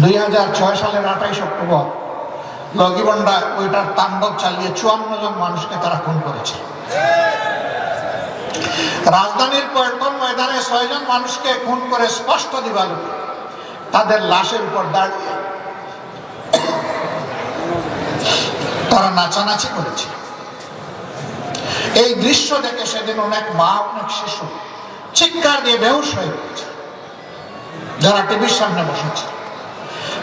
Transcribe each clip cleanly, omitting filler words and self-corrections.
2006 সালের 28 অক্টোবর লগিবন্ডা ওইটার তাণ্ডব চালিয়ে 54 জন মানুষকে তারা খুন করেছে। রাজধানীর পল্টন ময়দানে 6 জন মানুষকে খুন করে স্পষ্ট দিবালোকে তাদের লাশের উপর দাঁড়িয়ে তারা নাচানাচি করেছে। এই দৃশ্য দেখে সেদিন অনেক মা, অনেক শিশু চিৎকার দিয়ে বেহুশ হয়ে গেছে, যারা টিভির সামনে বসেছে।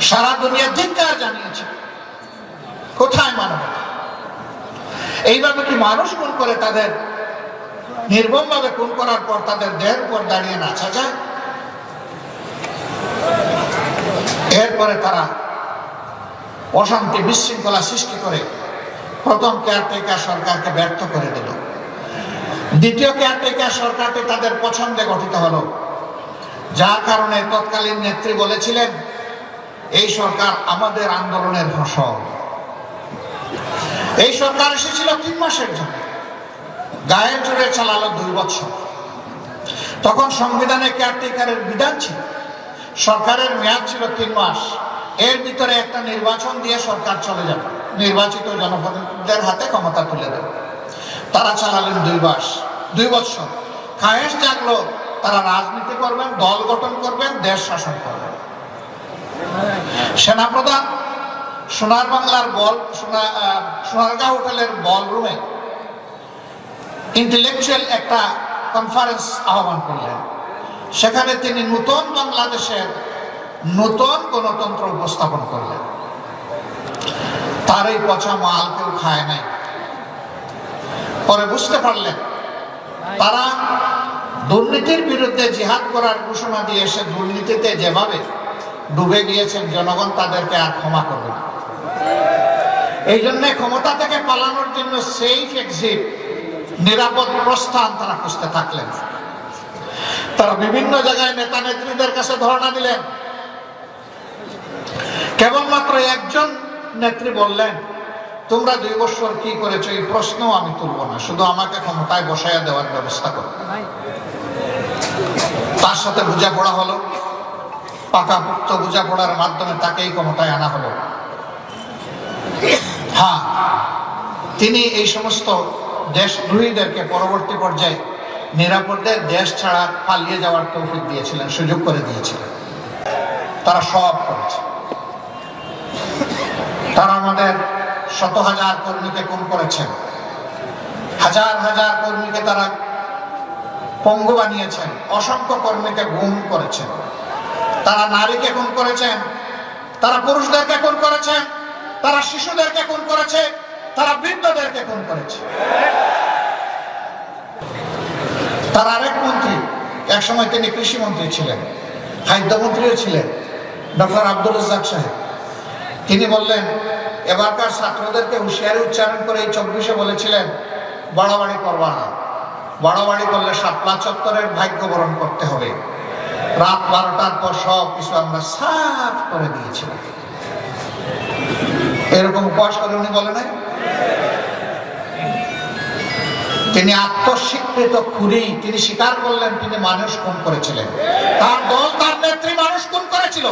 সারা দুনিয়া ধিক্কার জানিয়েছে। কোথায় মানবতা? এইভাবে কি মানুষ খুন করে তাদের নির্মম ভাবে খুন করার পর তাদের দেহের উপর দাঁড়িয়ে নাচা যায়? এরপরে তারা অশান্তি বিশৃঙ্খলা সৃষ্টি করে প্রথম কেয়ারটেকার সরকারকে ব্যর্থ করে দিল। দ্বিতীয় কেয়ারটেকার সরকারটি তাদের পছন্দে গঠিত হলো, যার কারণে তৎকালীন নেত্রী বলেছিলেন এই সরকার আমাদের আন্দোলনের ফসল। এই সরকার এসেছিল 3 মাসের জন্য, গায়ের জোরে চালালো 2 বছর। তখন সংবিধানে কেয়ারটেকারের বিধান ছিল, সরকারের মেয়াদ ছিল 3 মাস। এর ভিতরে একটা নির্বাচন দিয়ে সরকার চলে যাবে, নির্বাচিত জনপ্রতিনিধিদের হাতে ক্ষমতা তুলে দেবে। তারা চালালেন 2 বছর। খায়েশ জাগলো তারা রাজনীতি করবেন, দল গঠন করবেন, দেশ শাসন করবেন। সেনাপ্রধান সোনার বাংলার সোনারগাঁও হোটেলের বলরুমে ইন্টেলেকচুয়াল একটা কনফারেন্স আহ্বান করলেন। সেখানে তিনি নতুন বাংলাদেশের নতুন গণতন্ত্র উপস্থাপন করলেন। তার এই পচা মাল কেউ খায় নাই। পরে বুঝতে পারলেন তারা দুর্নীতির বিরুদ্ধে জিহাদ করার ঘোষণা দিয়ে এসে দুর্নীতিতে যেভাবে ডুবে গিয়েছেন, জনগণ তাদেরকে আর ক্ষমা করবে না। এই জন্য ক্ষমতা থেকে পালানোর জন্য সেফ এক্সিট, নিরাপদ প্রস্থান তারা খুঁজতে থাকলেন। তারা বিভিন্ন জায়গায় নেতা নেত্রীদের কাছে ধর্ণা দিলেন। কেবলমাত্র একজন নেত্রী বললেন, তোমরা 2 বছর কি করেছো এই প্রশ্ন আমি তুলব না, শুধু আমাকে ক্ষমতায় বসাইয়া দেওয়ার ব্যবস্থা করো। তার সাথে বোঝাপড়া হলো, পাকাপোক্ত বোঝাপড়ার মাধ্যমে তাকেই ক্ষমতায় আনা হলো। হ্যাঁ, তিনি এই সমস্ত দেশদ্রোহীদেরকে পরবর্তী পর্যায়ে নিরাপদের দেশ ছাড়া পালিয়ে যাওয়ার তৌফিক দিয়েছিলেন, সুযোগ করে দিয়েছিলেন। তারা সব করেছে। তারা আমাদের শত হাজার কর্মীকে খুন করেছেন, হাজার হাজার কর্মীকে তারা পঙ্গু বানিয়েছেন, অসংখ্য কর্মীকে গুম করেছেন। তারা নারীকে খুন করেছেন, তারা পুরুষদেরকে খুন করেছেন, তারা শিশুদেরকে খুন করেছে, তারা বৃদ্ধদেরকে খুন করেছে। তার আরেক মন্ত্রী, একসময় তিনি কৃষি মন্ত্রী ছিলেন, খাদ্যমন্ত্রীও ছিলেন, ডক্টর আব্দুর রাজ্জাক সাহেব, তিনি বললেন এবারকার ছাত্রদেরকে হুঁশিয়ারি উচ্চারণ করে এই 24-এ বলেছিলেন বাড়াবাড়ি করবা না, বাড়াবাড়ি করলে শাপলা চত্বরের ভাগ্য বরণ করতে হবে। রাত 12টার পর সব কিছু আমরা সাফ করে দিয়েছিলাম। এরকম উপহাস করে উনি বলে নাই? তিনি আত্মস্বীকৃত খুনি, তিনি স্বীকার করলেন তিনি মানুষ খুন করেছিলেন। তার দল, তার নেত্রী মানুষ খুন করেছিল।